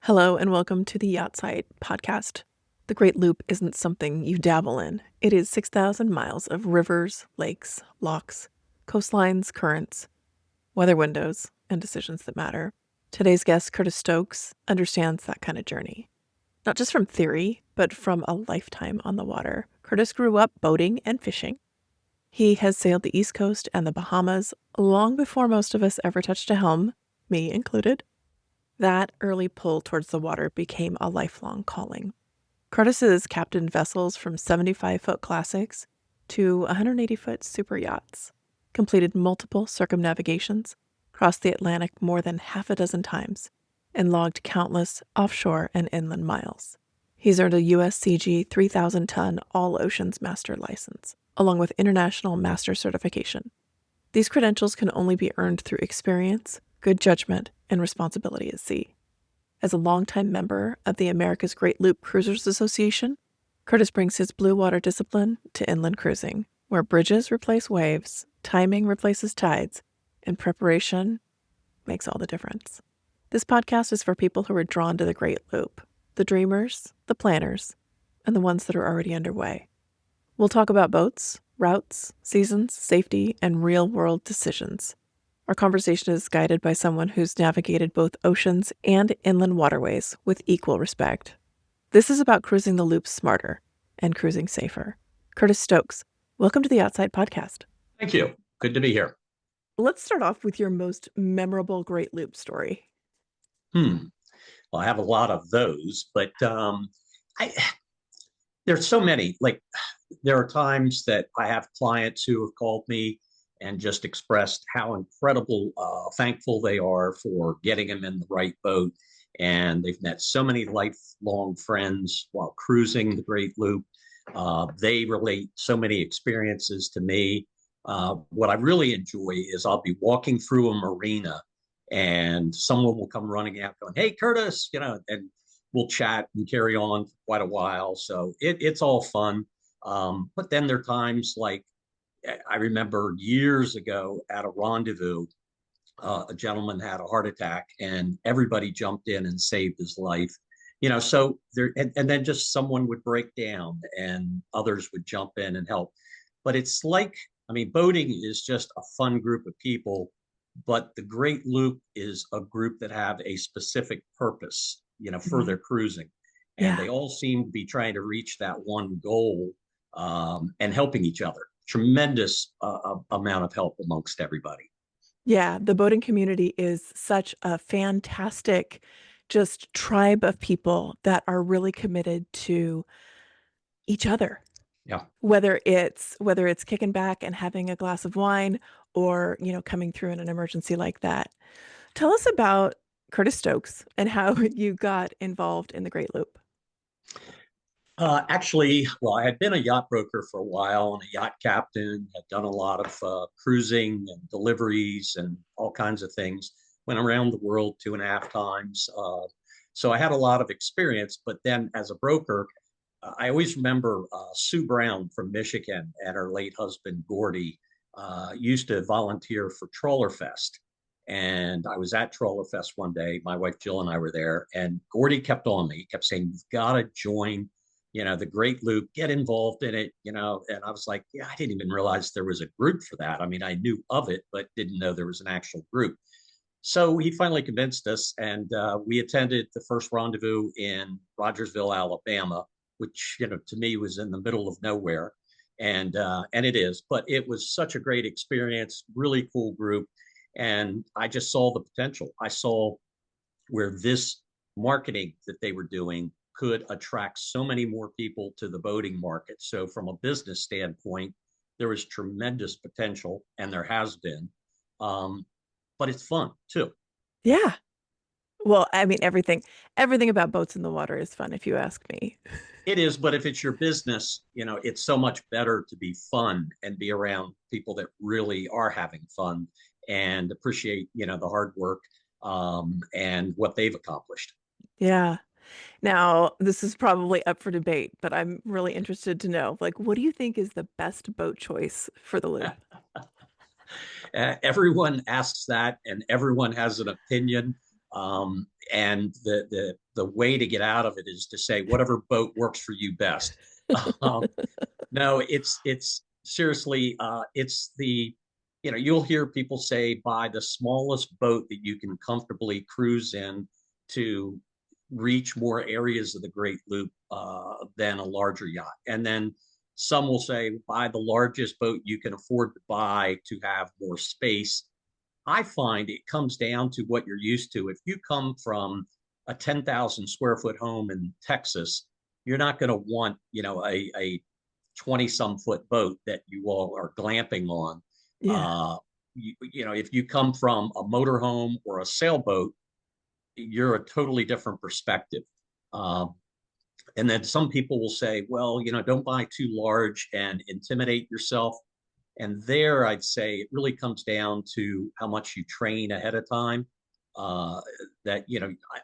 Hello and welcome to the Yachtside podcast. The Great Loop isn't something you dabble in. It is 6,000 miles of rivers, lakes, locks, coastlines, currents, weather windows, and decisions that matter. Today's guest, Curtis Stokes, understands that kind of journey. Not just from theory, but from a lifetime on the water. Curtis grew up boating and fishing. He has sailed the East Coast and the Bahamas long before most of us ever touched a helm, me included. That early pull towards the water became a lifelong calling. Curtis has captained vessels from 75-foot classics to 180-foot super yachts, completed multiple circumnavigations, crossed the Atlantic more than half a dozen times, and logged countless offshore and inland miles. He's earned a USCG 3,000-ton all-oceans master license, along with international master certification. These credentials can only be earned through experience, good judgment, and responsibility at sea. As a longtime member of the America's Great Loop Cruisers Association, Curtis brings his bluewater discipline to inland cruising, where bridges replace waves, timing replaces tides, and preparation makes all the difference. This podcast is for people who are drawn to the Great Loop, the dreamers, the planners, and the ones that are already underway. We'll talk about boats, routes, seasons, safety, and real-world decisions. Our conversation is guided by someone who's navigated both oceans and inland waterways with equal respect. This is about cruising the loop smarter and cruising safer. Curtis Stokes, welcome to the Outside Podcast. Thank you. Good to be here. Let's start off with your most memorable Great Loop story. Well, I have a lot of those, but I there's so many. Like there are times that I have clients who have called me and just expressed how incredible thankful they are for getting them in the right boat. And they've met so many lifelong friends while cruising the Great Loop. They relate so many experiences to me. What I really enjoy is I'll be walking through a marina and someone will come running out going, "Hey, Curtis," and we'll chat and carry on for quite a while. So it's all fun. But then there are times like I remember years ago at a rendezvous, a gentleman had a heart attack and everybody jumped in and saved his life. So there, and then just someone would break down and others would jump in and help. But it's like, I mean, boating is just a fun group of people, but the Great Loop is a group that have a specific purpose, for their cruising. And Yeah. they all seem to be trying to reach that one goal and helping each other. Tremendous amount of help amongst everybody. Yeah, the boating community is such a fantastic just tribe of people that are really committed to each other. Yeah. Whether it's kicking back and having a glass of wine or, coming through in an emergency like that. Tell us about Curtis Stokes and how you got involved in the Great Loop. Actually, well, I had been a yacht broker for a while and a yacht captain, had done a lot of cruising and deliveries and all kinds of things. Went around the world 2.5 times. So I had a lot of experience. But then as a broker, I always remember Sue Brown from Michigan and her late husband, Gordy, used to volunteer for Trawler Fest. And I was at Trawler Fest one day. My wife Jill and I were there, and Gordy kept on me. He kept saying, "You've got to join, the Great Loop, get involved in it." And I was like, yeah, I didn't even realize there was a group for that. I mean, I knew of it, but didn't know there was an actual group. So he finally convinced us, and we attended the first rendezvous in Rogersville, Alabama, which to me was in the middle of nowhere, and it is. But it was such a great experience, really cool group, and I just saw the potential. I saw where this marketing that they were doing could attract so many more people to the boating market. So from a business standpoint, there was tremendous potential, and there has been. Um, but it's fun too. Yeah. Well, I mean, everything about boats in the water is fun, if you ask me. It is, but if it's your business, it's so much better to be fun and be around people that really are having fun and appreciate, the hard work and what they've accomplished. Yeah. Now, this is probably up for debate, but I'm really interested to know, like, what do you think is the best boat choice for the loop? Everyone asks that, and everyone has an opinion. And the way to get out of it is to say whatever boat works for you best. Um, no, it's seriously, it's the, you'll hear people say buy the smallest boat that you can comfortably cruise in to reach more areas of the Great Loop than a larger yacht. And then some will say buy the largest boat you can afford to buy to have more space. I find it comes down to what you're used to. If you come from a 10,000 square foot home in Texas, you're not going to want, a 20 some foot boat that you all are glamping on. Yeah. If you come from a motorhome or a sailboat, you're a totally different perspective. Um, and then some people will say, well, don't buy too large and intimidate yourself. And there, I'd say it really comes down to how much you train ahead of time. Uh, that,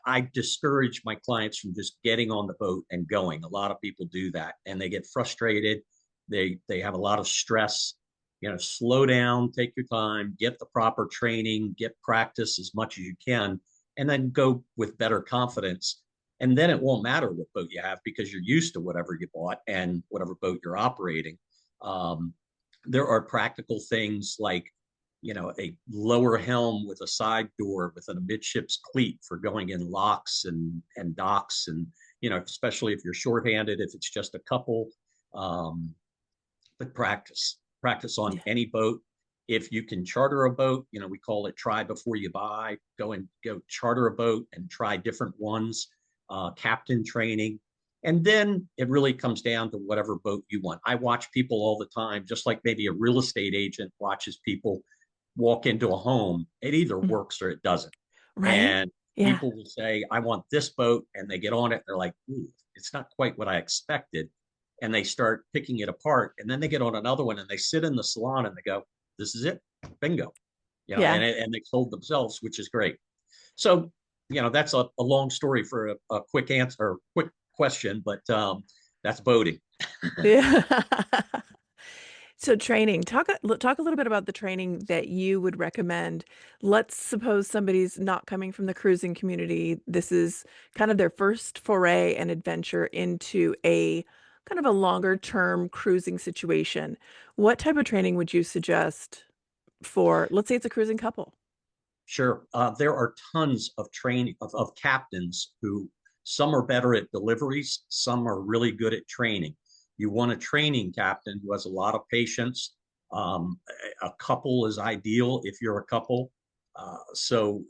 I discourage my clients from just getting on the boat and going. A lot of people do that and they get frustrated. They have a lot of stress. Slow down, take your time, get the proper training, get practice as much as you can, and then go with better confidence. And then it won't matter what boat you have because you're used to whatever you bought and whatever boat you're operating. There are practical things like, a lower helm with a side door with an amidships cleat for going in locks and docks. And, especially if you're shorthanded, if it's just a couple, but practice on Yeah. any boat. If you can charter a boat, we call it try before you buy. Go charter a boat and try different ones, captain training. And then it really comes down to whatever boat you want. I watch people all the time, just like maybe a real estate agent watches people walk into a home. It either Mm. works or it doesn't. Right? And Yeah. people will say, I want this boat. And they get on it. They're like, ooh, it's not quite what I expected. And they start picking it apart. And then they get on another one and they sit in the salon and they go, this is it. Bingo. Yeah. And they sold themselves, which is great. So, that's a long story for a quick answer or quick question, but that's boating. Yeah. So training, talk a little bit about the training that you would recommend. Let's suppose somebody's not coming from the cruising community. This is kind of their first foray and adventure into a kind of a longer term cruising situation. What type of training would you suggest for, let's say it's a cruising couple? Sure. There are tons of training of captains who some are better at deliveries, some are really good at training. You want a training captain who has a lot of patience. A couple is ideal if you're a couple. So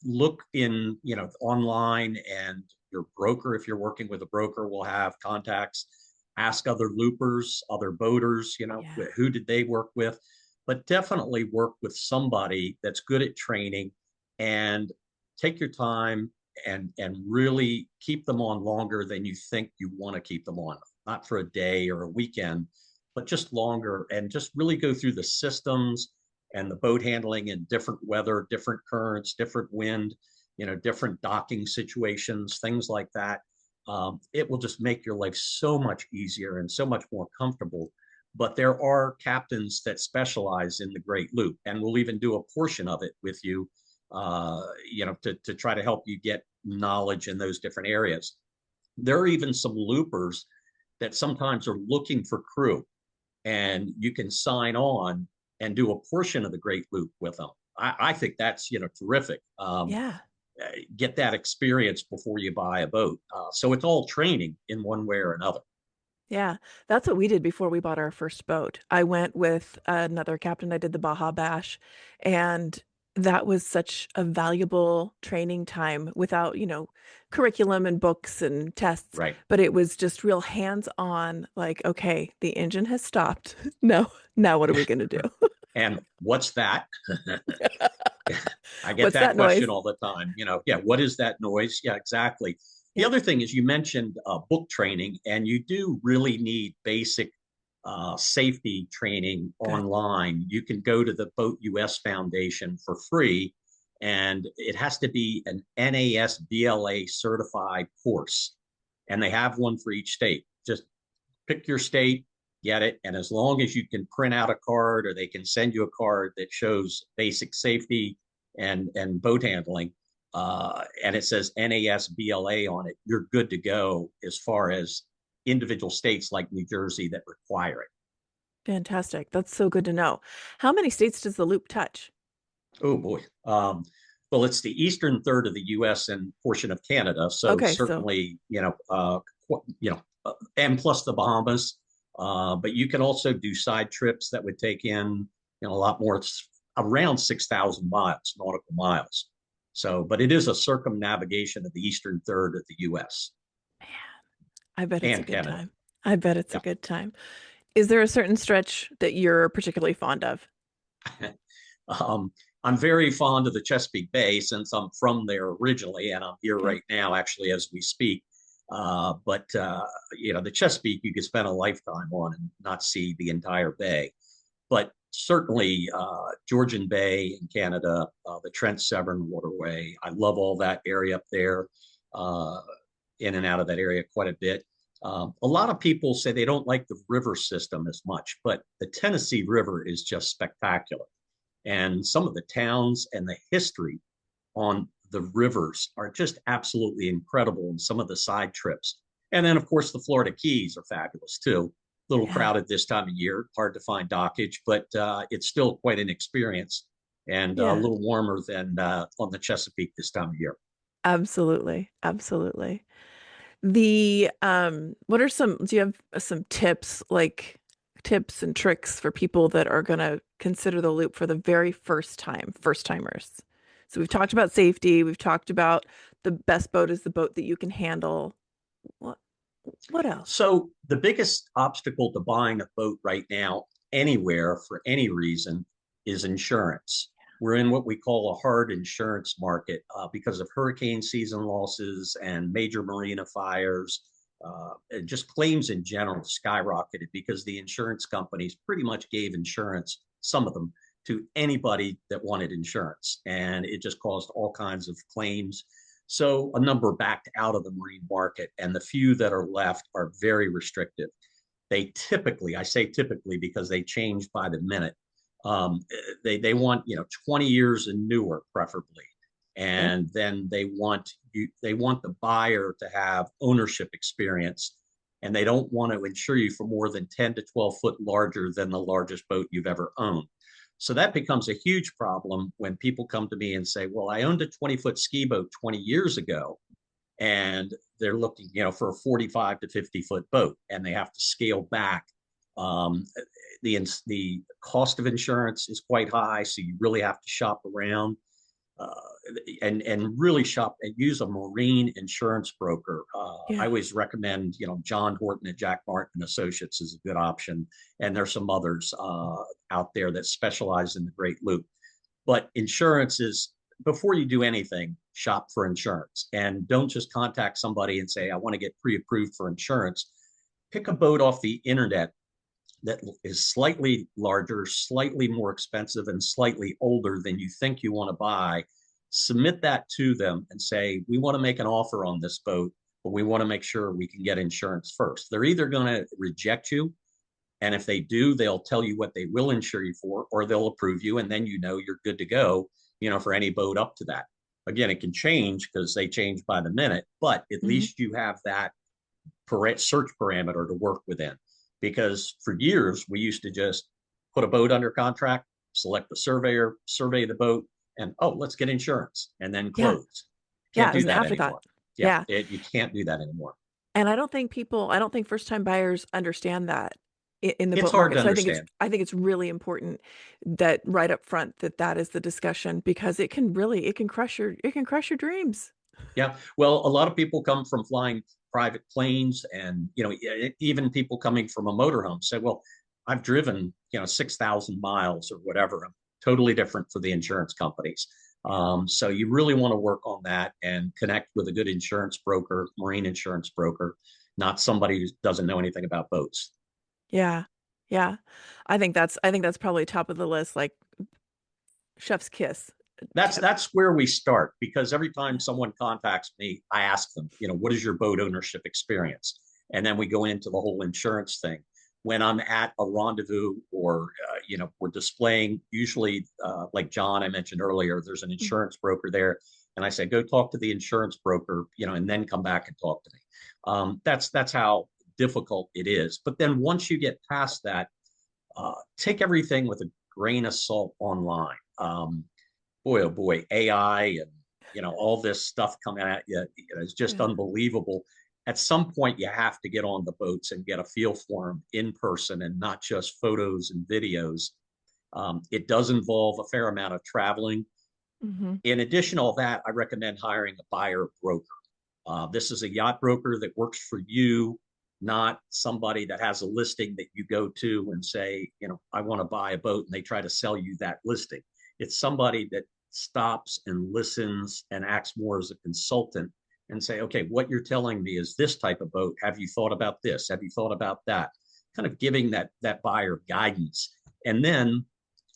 look in, online, and your broker, if you're working with a broker, will have contacts. Ask other loopers, other boaters, Yeah. who did they work with? But definitely work with somebody that's good at training and take your time and really keep them on longer than you think you want to keep them on. Not for a day or a weekend, but just longer, and just really go through the systems and the boat handling in different weather, different currents, different wind, different docking situations, things like that. It will just make your life so much easier and so much more comfortable. But there are captains that specialize in the Great Loop, and we'll even do a portion of it with you, to try to help you get knowledge in those different areas. There are even some loopers that sometimes are looking for crew, and you can sign on and do a portion of the Great Loop with them. I think that's terrific. Yeah. Get that experience before you buy a boat. So it's all training in one way or another. Yeah, that's what we did before we bought our first boat. I went with another captain. I did the Baja Bash, and that was such a valuable training time without, curriculum and books and tests, Right. but it was just real hands-on, like, okay, the engine has stopped. No, now what are we going to do? And what's that? I get What's that that question noise? all the time. Yeah, what is that noise? Yeah, exactly. The Yeah, other thing is you mentioned book training, and you do really need basic safety training good. online. You can go to the Boat US Foundation for free, and it has to be an NASBLA certified course, and they have one for each state. Just pick your state, get it. And as long as you can print out a card, or they can send you a card that shows basic safety and boat handling, and it says NASBLA on it, you're good to go as far as individual states like New Jersey that require it. Fantastic. That's so good to know. How many states does the loop touch? Oh boy. Well, it's the eastern third of the U.S. and portion of Canada, so Okay, so certainly, and plus the Bahamas. But you can also do side trips that would take in, a lot more. It's around 6,000 miles, nautical miles. So, but it is a circumnavigation of the eastern third of the U.S. I bet it's a and good Canada. time. I bet it's a Yeah. good time. Is there a certain stretch that you're particularly fond of? Um, I'm very fond of the Chesapeake Bay since I'm from there originally, and I'm here Okay. right now, actually, as we speak. But the Chesapeake you could spend a lifetime on and not see the entire bay. But certainly, Georgian Bay in Canada, the Trent Severn Waterway. I love all that area up there, uh, in and out of that area quite a bit. A lot of people say they don't like the river system as much, but the Tennessee River is just spectacular. And some of the towns and the history on the rivers are just absolutely incredible in some of the side trips. And then, of course, the Florida Keys are fabulous too. A little Yeah. crowded this time of year, hard to find dockage, but it's still quite an experience and a Yeah. little warmer than on the Chesapeake this time of year. Absolutely. Absolutely. What are do you have some tips, like tips and tricks for people that are going to consider the loop for the very first time, first timers? So we've talked about safety, we've talked about the best boat is the boat that you can handle. What what else? So the biggest obstacle to buying a boat right now, anywhere for any reason, is insurance. We're in what we call a hard insurance market because of hurricane season losses and major marina fires. And just claims in general skyrocketed because the insurance companies pretty much gave insurance, some of them, to anybody that wanted insurance. And it just caused all kinds of claims. So a number backed out of the marine market, and the few that are left are very restrictive. They typically, I say typically because they change by the minute. Um, they want 20 years and newer, preferably, Okay. and then they want the buyer to have ownership experience, and they don't want to insure you for more than 10 to 12 foot larger than the largest boat you've ever owned. So that becomes a huge problem when people come to me and say, well, I owned a 20-foot ski boat 20 years ago, and they're looking, for a 45 to 50-foot boat, and they have to scale back. Um, the cost of insurance is quite high, so you really have to shop around uh, and really shop and use a marine insurance broker. I Yeah. always recommend, John Horton at Jack Martin Associates is a good option, and there's some others out there that specialize in the Great Loop. But insurance is before you do anything, shop for insurance, and don't just contact somebody and say, I want to get pre-approved for insurance. Pick a boat off the internet that is slightly larger, slightly more expensive, and slightly older than you think you want to buy. Submit that to them and say, we want to make an offer on this boat, but we want to make sure we can get insurance first. They're either going to reject you, and if they do, they'll tell you what they will insure you for, or they'll approve you, and then you're good to go, for any boat up to that. Again, it can change because they change by the minute, but at Hmm. least you have that search parameter to work within. Because for years, we used to just put a boat under contract, select the surveyor, survey the boat, and let's get insurance, and then Yeah. close. Yeah, Can't it was do an that afterthought. anymore. Yeah, Yeah. you can't do that anymore. And I don't think first time buyers understand that in the It's boat hard to market. So understand. I think it's really important that right up front that is the discussion because it can crush your dreams. Yeah. Well, a lot of people come from flying private planes, and even people coming from a motorhome say, "Well, I've driven 6,000 miles or whatever." Totally different for the insurance companies. So you really want to work on that and connect with a good insurance broker, marine insurance broker, not somebody who doesn't know anything about boats. Yeah. Yeah. I think that's probably top of the list, like chef's kiss. That's where we start, because every time someone contacts me, I ask them, what is your boat ownership experience? And then we go into the whole insurance thing. When I'm at a rendezvous, or we're displaying, usually like John I mentioned earlier, there's an Mhm. insurance broker there, And I said, go talk to the insurance broker, and then come back and talk to me. That's how difficult it is. But then once you get past that, take everything with a grain of salt online. Boy, oh boy, AI and all this stuff coming at you, it's just Yeah. unbelievable. At some point, you have to get on the boats and get a feel for them in person and not just photos and videos. It does involve a fair amount of traveling. Hmm. In addition to all that, I recommend hiring a buyer broker. This is a yacht broker that works for you, not somebody that has a listing that you go to and say, I want to buy a boat, and they try to sell you that listing. It's somebody that stops and listens and acts more as a consultant and say, okay, what you're telling me is this type of boat. Have you thought about this? Have you thought about that? Kind of giving that buyer guidance. And then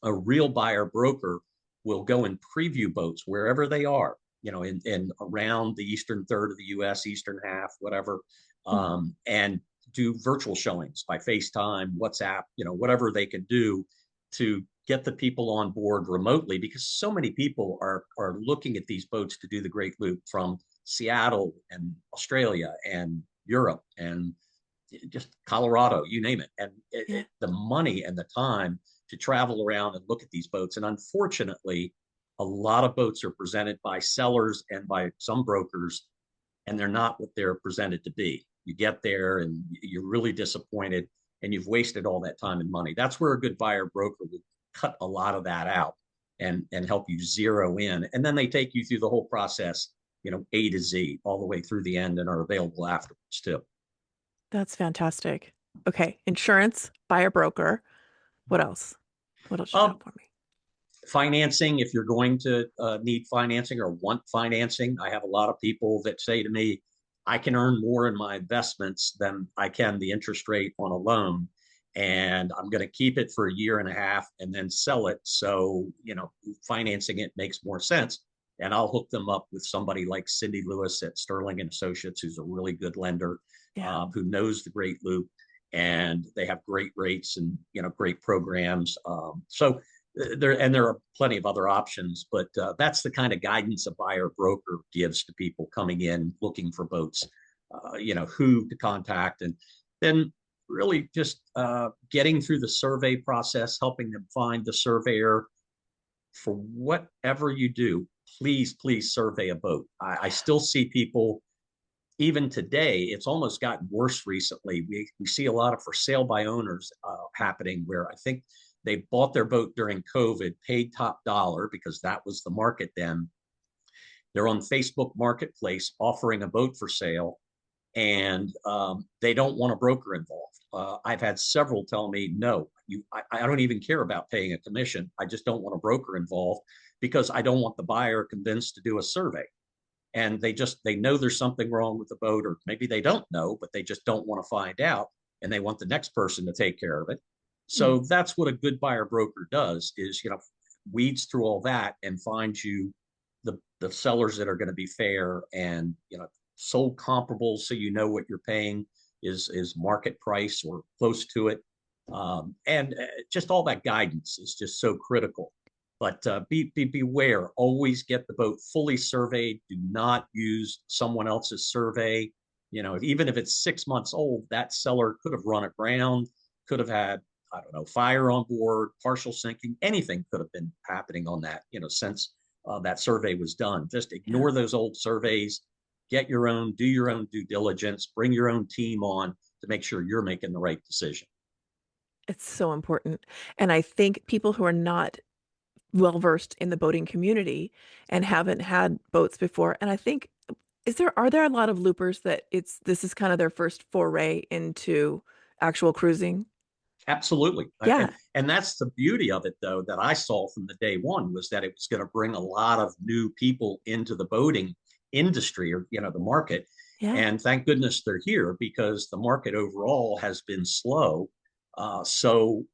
a real buyer broker will go and preview boats wherever they are, in around the eastern third of the U.S., eastern half, whatever, and do virtual showings by FaceTime, WhatsApp, whatever they can do to get the people on board remotely, because so many people are looking at these boats to do the Great Loop from Seattle and Australia and Europe and just Colorado, you name it. And Yeah. the money and the time to travel around and look at these boats. And unfortunately, a lot of boats are presented by sellers and by some brokers, and they're not what they're presented to be. You get there and you're really disappointed, and you've wasted all that time and money. That's where a good buyer broker will cut a lot of that out and help you zero in. And then they take you through the whole process, A to Z, all the way through the end, and are available afterwards too. That's fantastic. Okay, insurance, buyer broker. What else? What else you got Um, for me? Financing, if you're going to need financing or want financing, I have a lot of people that say to me, I can earn more in my investments than I can the interest rate on a loan, and I'm going to keep it for a year and a half and then sell it. So financing it makes more sense, and I'll hook them up with somebody like Cindy Lewis at Sterling and Associates, who's a really good lender, Yeah. who knows the Great Loop, and they have great rates and great programs. So there are plenty of other options, but that's the kind of guidance a buyer broker gives to people coming in looking for boats. Who to contact, and then really just getting through the survey process, helping them find the surveyor for whatever you do. Please survey a boat. I still see people even today. It's almost gotten worse recently. We see a lot of for sale by owners happening, where I think they bought their boat during COVID, paid top dollar because that was the market then. They're on Facebook Marketplace offering a boat for sale, and they don't want a broker involved. I've had several tell me, no, I don't even care about paying a commission. I just don't want a broker involved because I don't want the buyer convinced to do a survey. And they know there's something wrong with the boat, or maybe they don't know, but they just don't want to find out, and they want the next person to take care of it. Mm. So that's what a good buyer broker does, is weeds through all that and finds you the sellers that are going to be fair and sold comparable, so what you're paying is market price or close to it. And just all that guidance is just so critical. But beware, always get the boat fully surveyed. Do not use someone else's survey. Even if it's 6 months old, that seller could have run aground, could have had, I don't know, fire on board, partial sinking, anything could have been happening on that, since that survey was done. Just Yeah. ignore those old surveys, get your own, do your own due diligence, bring your own team on to make sure you're making the right decision. It's so important. And I think people who are not well versed in the boating community and haven't had boats before, and I think are there a lot of loopers that this is kind of their first foray into actual cruising? Absolutely. And, Yeah. and that's the beauty of it, though, that I saw from the day one, was that it was going to bring a lot of new people into the boating industry, or, the market. Yeah. And thank goodness they're here, because the market overall has been slow. So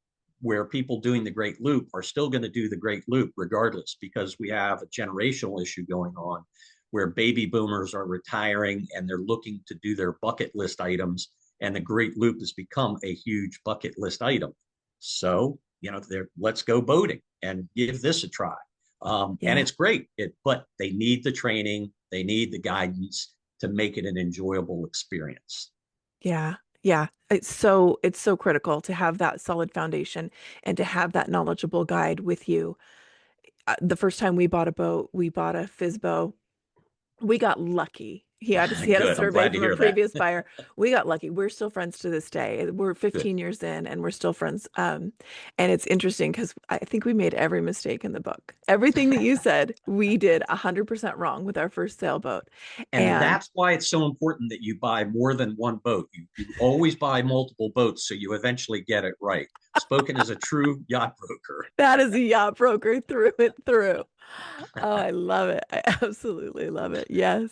where people doing the Great Loop are still going to do the Great Loop regardless, because we have a generational issue going on where baby boomers are retiring and they're looking to do their bucket list items, and the Great Loop has become a huge bucket list item. So, let's go boating and give this a try. And Yeah. it's great. But they need the training, they need the guidance to make it an enjoyable experience. Yeah. Yeah. It's so critical to have that solid foundation and to have that knowledgeable guide with you. The first time we bought a boat, we bought a Fizbo. We got lucky. He had a Good. I'm survey glad to from a hear that. previous buyer. We got lucky. We're still friends to this day. We're Good. 15 years in and we're still friends. And it's interesting because I think we made every mistake in the book. Everything that you said, we did 100% wrong with our first sailboat. And And that's why it's so important that you buy more than one boat. You always buy multiple boats so you eventually get it right. Spoken as a true yacht broker. that is a yacht broker through and through. Oh, I love it. I absolutely love it. Yes.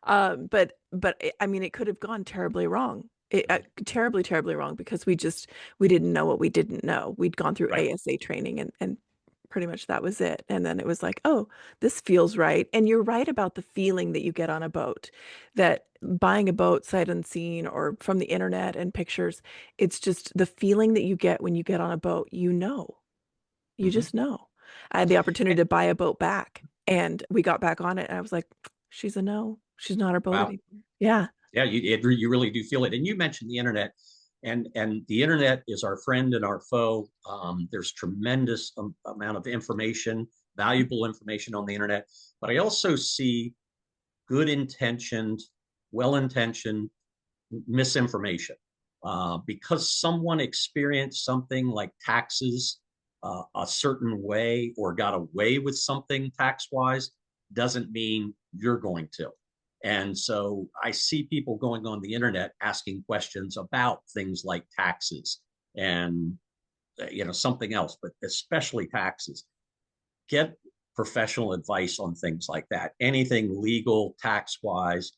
I mean, it could have gone terribly wrong. Terribly, terribly wrong because we didn't know what we didn't know. We'd gone through Right. ASA training and pretty much that was it. And then it was like, oh, this feels right. And you're right about the feeling that you get on a boat, that buying a boat sight unseen or from the internet and pictures, it's just the feeling that you get when you get on a boat, you Mm-hmm. just know. I had the opportunity to buy a boat back and we got back on it and I was like, she's a no. She's not our boat Wow. anymore. Yeah. Yeah, you really do feel it. And you mentioned the internet, and the internet is our friend and our foe. There's tremendous amount of information, valuable information on the internet, but I also see good intentioned, well intentioned misinformation. Because someone experienced something like taxes a certain way or got away with something tax wise doesn't mean you're going to. And so I see people going on the internet asking questions about things like taxes and something else, but especially taxes. Get professional advice on things like that. Anything legal, tax wise.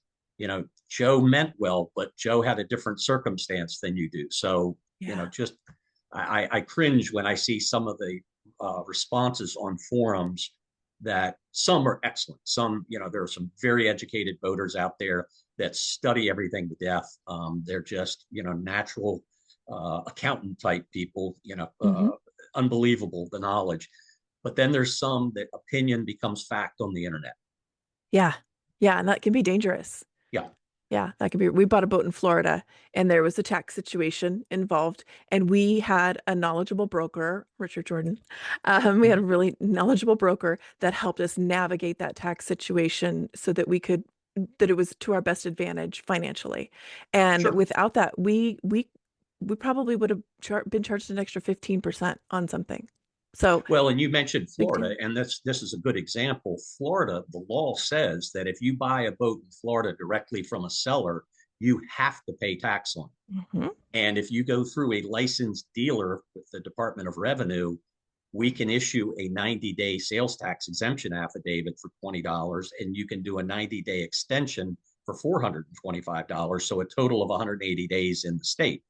Joe meant well, but Joe had a different circumstance than you do. So, Yeah. just I cringe when I see some of the responses on forums that some are excellent. Some, there are some very educated voters out there that study everything to death. They're just, natural accountant type people, Hmm. unbelievable the knowledge. But then there's some that opinion becomes fact on the internet. Yeah. Yeah. And that can be dangerous. Yeah, Yeah, that could be. We bought a boat in Florida and there was a tax situation involved. And we had a knowledgeable broker, Richard Jordan. We had a mm-hmm. really knowledgeable broker that helped us navigate that tax situation so that that it was to our best advantage financially. And Sure. without that, we probably would have been charged an extra 15% on something. So Well, and you mentioned big deal. Florida, and this is a good example. Florida, the law says that if you buy a boat in Florida directly from a seller, you have to pay tax on it. Hmm. And if you go through a licensed dealer with the Department of Revenue, we can issue a 90-day sales tax exemption affidavit for $20, and you can do a 90-day extension for $425. So a total of 180 days in the state.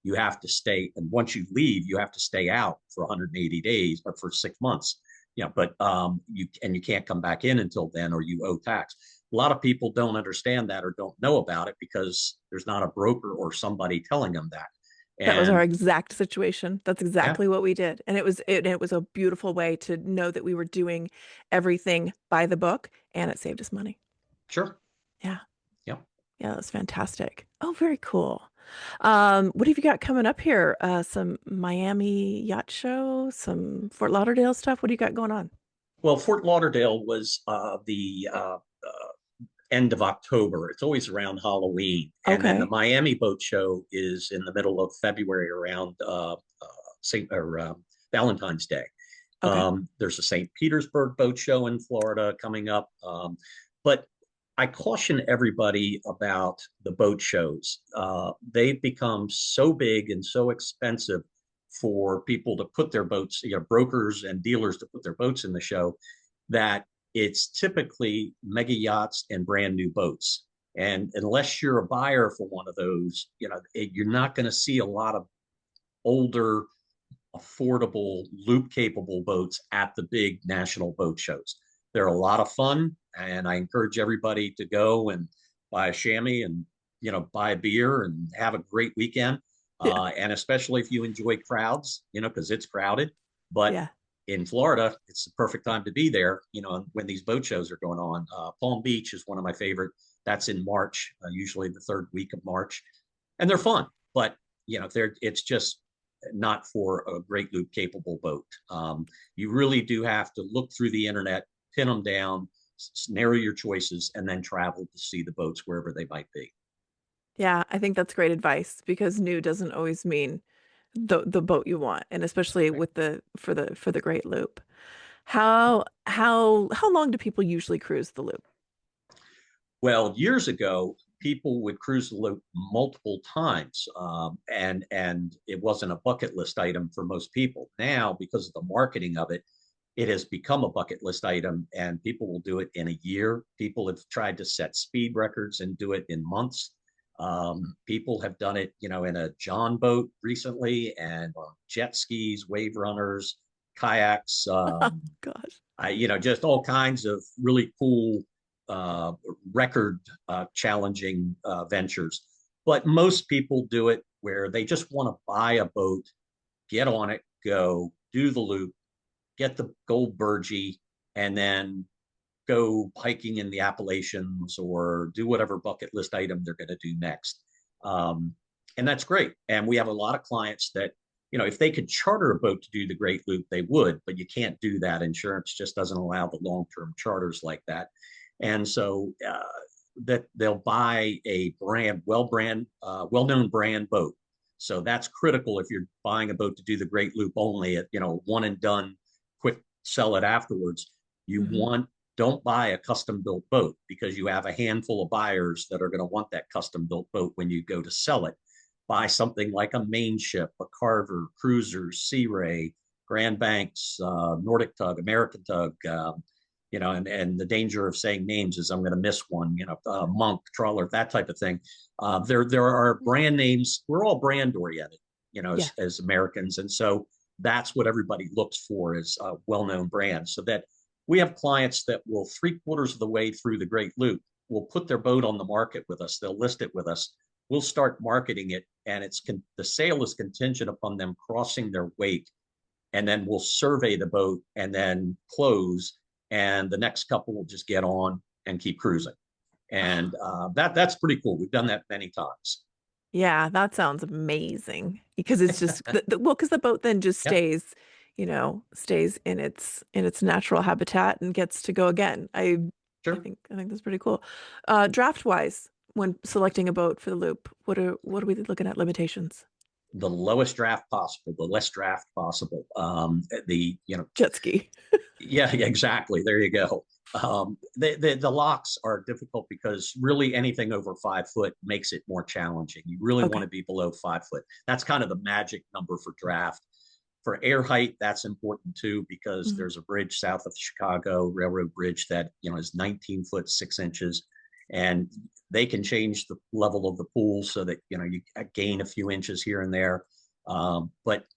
You have to stay, and once you leave, you have to stay out for 180 days or for 6 months. But you can't come back in until then, or you owe tax. A lot of people don't understand that or don't know about it because there's not a broker or somebody telling them that. That was our And exact situation. That's yeah, exactly what we did. And it was a beautiful way to know that we were doing everything by the book and it saved us money. sure. Yeah. Yeah. Yeah, that's fantastic. Oh, very cool. What have you got coming up here? Some Miami yacht show, some Fort Lauderdale stuff. What do you got going on? Well, Fort Lauderdale was the end of October. It's always around Halloween. And then the Okay. Miami Boat Show is in the middle of February around St. or Valentine's Day. Okay. There's a St. Petersburg Boat Show in Florida coming up. But I caution everybody about the boat shows. They've become so big and so expensive for people to put their boats, brokers and dealers to put their boats in the show, that it's typically mega yachts and brand new boats. And unless you're a buyer for one of those, you're not going to see a lot of older, affordable, loop capable boats at the big national boat shows. They're a lot of fun, and I encourage everybody to go and buy a chamois and buy a beer and have a great weekend. Yeah. And especially if you enjoy crowds, because it's crowded. But Yeah. in Florida, it's the perfect time to be there, when these boat shows are going on. Palm Beach is one of my favorite. That's in March, usually the third week of March. And they're fun, but it's just not for a great loop capable boat. You really do have to look through the internet, pin them down, narrow your choices, and then travel to see the boats wherever they might be. Yeah, I think that's great advice because new doesn't always mean the boat you want, and especially Right. with the Great Loop. How long do people usually cruise the loop? Well, years ago, people would cruise the loop multiple times, and it wasn't a bucket list item for most people. Now, because of the marketing of it, it has become a bucket list item, and people will do it in a year. People have tried to set speed records and do it in months. People have done it, in a John boat recently, and on jet skis, wave runners, kayaks. Gosh. Just all kinds of really cool uh, record challenging ventures. But most people do it where they just want to buy a boat, get on it, go do the loop, get the gold burgee, and then go hiking in the Appalachians or do whatever bucket list item they're going to do next. Um, and that's great. And we have a lot of clients that, if they could charter a boat to do the Great Loop, they would, but you can't do that. Insurance just doesn't allow the long-term charters like that. And so that they'll buy a well-known brand boat. So that's critical if you're buying a boat to do the Great Loop only at, one and done, quick sell it afterwards. You Hmm. want Don't buy a custom built boat because you have a handful of buyers that are going to want that custom built boat when you go to sell it. Buy something like a main ship, a Carver, Cruisers, Sea Ray, Grand Banks, Nordic Tug, American Tug, and the danger of saying names is I'm going to miss one, Monk, Trawler, that type of thing. There are brand names. We're all brand oriented, Yeah. as Americans. And so that's what everybody looks for is well-known brands so that we have clients that will 3/4 of the way through the Great Loop will put their boat on the market with us. They'll list it with us. We'll start marketing it, and the sale is contingent upon them crossing their wake, and then we'll survey the boat and then close, and the next couple will just get on and keep cruising. And that's pretty cool. We've done that many times. Yeah, that sounds amazing because it's just well, because the boat then just Yeah, stays in its natural habitat and gets to go again. sure. I think that's pretty cool. Draft wise, when selecting a boat for the loop, what are we looking at limitations? The lowest draft possible, the less draft possible. The Jet ski. Yeah, exactly. There you go. The locks are difficult because really anything over 5 foot makes it more challenging. You really want Okay. to be below 5 foot. That's kind of the magic number for draft. For air height, that's important too because Mhm. there's a bridge south of Chicago, Railroad Bridge, that is 19 foot 6 inches, and they can change the level of the pool so that you gain a few inches here and there. But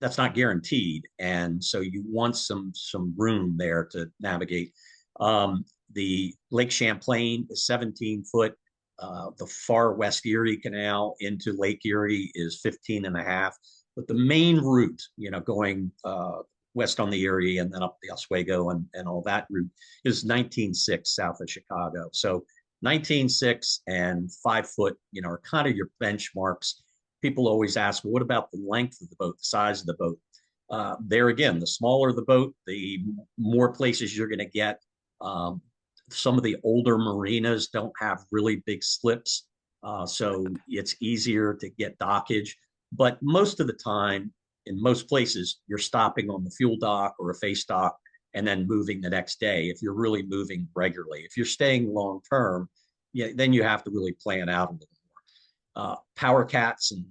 that's not guaranteed, and so you want some room there to navigate. The Lake Champlain is 17 foot. The far West Erie Canal into Lake Erie is 15 and a half. But the main route, going west on the Erie and then up the Oswego and all that route is 19.6 south of Chicago. So 19.6 and 5 foot, are kind of your benchmarks. People always ask, well, what about the length of the boat, the size of the boat? There again, the smaller the boat, the more places you're going to get. Um, some of the older marinas don't have really big slips, so it's easier to get dockage. But most of the time, in most places, you're stopping on the fuel dock or a face dock and then moving the next day if you're really moving regularly. If you're staying long term, yeah, then you have to really plan out a little power cats, and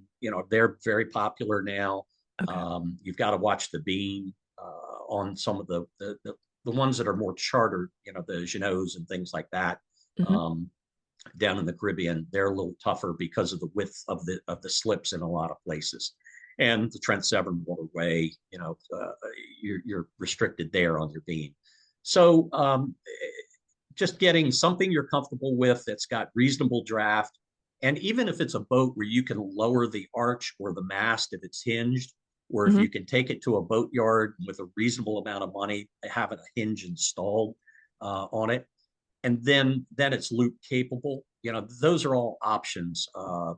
they're very popular now. Okay. You've got to watch the beam on some of the ones that are more chartered, the Genots and things like that. Hmm. Um, Down in the Caribbean, they're a little tougher because of the width of the slips in a lot of places. And the Trent Severn Waterway, you're restricted there on your beam. So just getting something you're comfortable with that's got reasonable draft. And even if it's a boat where you can lower the arch or the mast if it's hinged, or if Hmm. you can take it to a boat yard with a reasonable amount of money, having a hinge installed on it, and then it's loop capable. Those are all options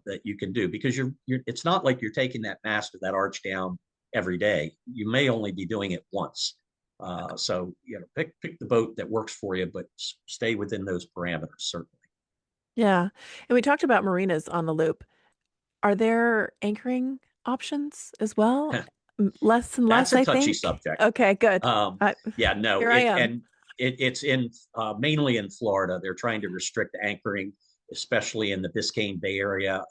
that you can do, because you're it's not like you're taking that mast or that arch down every day. You may only be doing it once. So pick the boat that works for you, but stay within those parameters, certainly. Yeah. And we talked about marinas on the loop. Are there anchoring options as well? Less and That's less, a I touchy think. subject. Okay, good. Um, I, yeah, no, here I am. it's in mainly in Florida. They're trying to restrict anchoring, especially in the Biscayne Bay Area.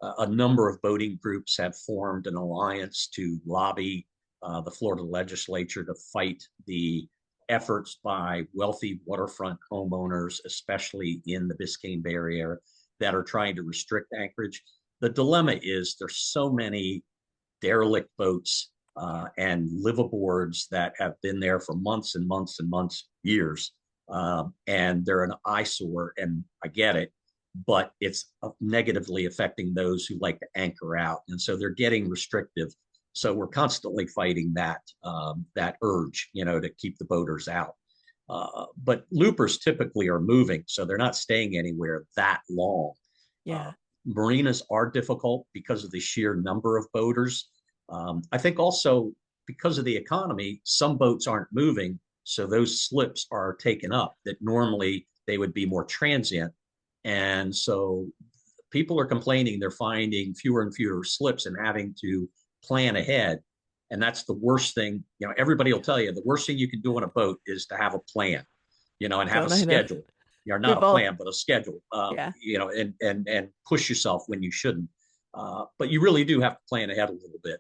A number of boating groups have formed an alliance to lobby the Florida legislature to fight the efforts by wealthy waterfront homeowners, especially in the Biscayne Bay Area, that are trying to restrict anchorage. The dilemma is there's so many derelict boats and liveaboards that have been there for months and months and months, years, and they're an eyesore. And I get it, but it's negatively affecting those who like to anchor out, and so they're getting restrictive. So we're constantly fighting that urge, to keep the boaters out. But loopers typically are moving, so they're not staying anywhere that long. Uh, Yeah. Marinas are difficult because of the sheer number of boaters. I think also because of the economy, some boats aren't moving, so those slips are taken up that normally they would be more transient. And so people are complaining they're finding fewer and fewer slips and having to plan ahead. And that's the worst thing. Everybody will tell you the worst thing you can do on a boat is to have a plan, and have a Don't I know? schedule. Not We've a all, plan, but a schedule. yeah. And push yourself when you shouldn't. But you really do have to plan ahead a little bit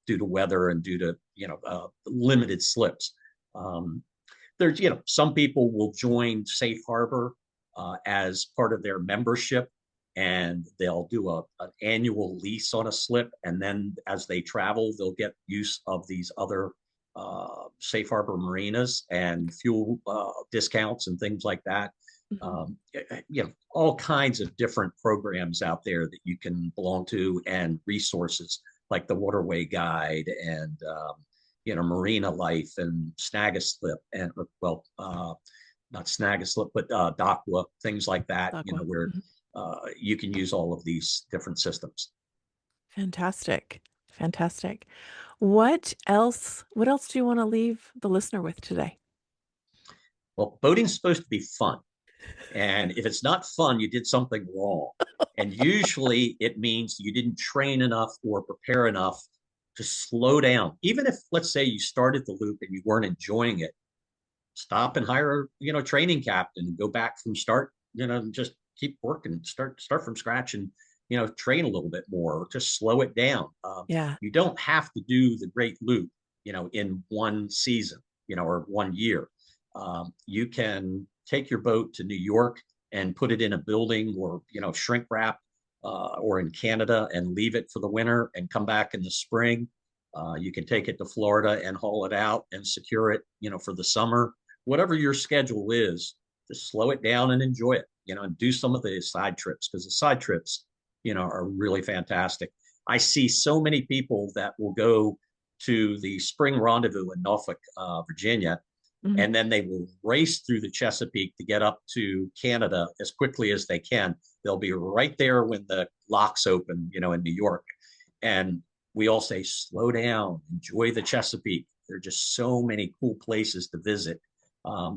due to weather and due to limited slips. Um, there's some people will join Safe Harbor as part of their membership, and they'll do an annual lease on a slip, and then as they travel, they'll get use of these other Safe Harbor marinas and fuel discounts and things like that. Mhm. All kinds of different programs out there that you can belong to, and resources like the Waterway Guide and Marina Life and Snag a Slip, and well, not Snag a Slip, but Docwa, things like that. Aqua. Where Mhm. you can use all of these different systems. Fantastic. Fantastic. What else do you want to leave the listener with today? Well, boating's supposed to be fun. And if it's not fun, you did something wrong. And usually it means you didn't train enough or prepare enough to slow down. Even if, let's say, you started the loop and you weren't enjoying it, stop and hire, training captain and go back from start, just keep working, start from scratch, and, train a little bit more, or just slow it down. Yeah. You don't have to do the great loop, in one season, or 1 year. You can take your boat to New York and put it in a building, or, shrink wrap, or in Canada, and leave it for the winter and come back in the spring. You can take it to Florida and haul it out and secure it, for the summer. Whatever your schedule is, just slow it down and enjoy it, and do some of the side trips, because the side trips, are really fantastic. I see so many people that will go to the spring rendezvous in Norfolk, Virginia, Mhm. and then they will race through the Chesapeake to get up to Canada as quickly as they can. They'll be right there when the locks open, in New York. And we all say, slow down, enjoy the Chesapeake. There are just so many cool places to visit.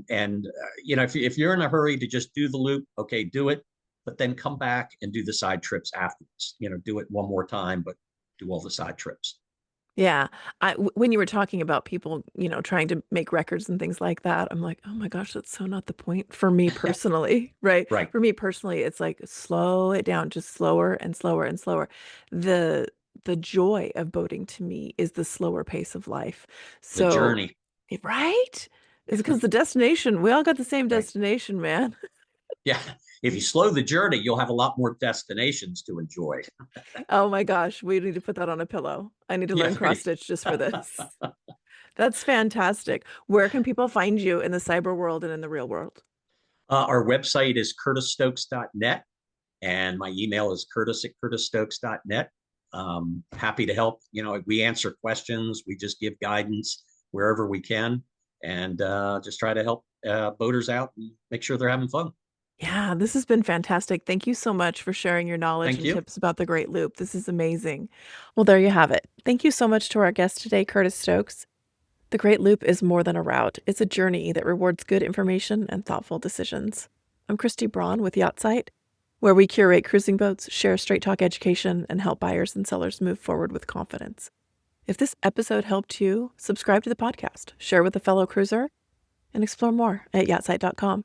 If you're in a hurry to just do the loop, okay, do it, but then come back and do the side trips afterwards. Do it one more time, but do all the side trips. Yeah. When you were talking about people, trying to make records and things like that, I'm like, oh my gosh, that's so not the point for me personally, right? Right. For me personally, it's like slow it down, just slower and slower and slower. The the joy of boating to me is the slower pace of life. The So, journey. right? It's because the destination, we all got the same Right. destination, man. Yeah. If you slow the journey, you'll have a lot more destinations to enjoy. Oh my gosh, we need to put that on a pillow. I need to Yeah. learn cross stitch just for this. That's fantastic. Where can people find you in the cyber world and in the real world? Our website is curtisstokes.net, and my email is curtis@curtisstokes.net. Happy to help. We answer questions, we just give guidance wherever we can, and just try to help boaters out and make sure they're having fun. Yeah, this has been fantastic. Thank you so much for sharing your knowledge Thank and you. tips about the Great Loop. This is amazing. Well, there you have it. Thank you so much to our guest today, Curtis Stokes. The Great Loop is more than a route, it's a journey that rewards good information and thoughtful decisions. I'm Christy Braun with Yachtsite, where we curate cruising boats, share straight talk education, and help buyers and sellers move forward with confidence. If this episode helped you, subscribe to the podcast, share with a fellow cruiser, and explore more at yachtsite.com.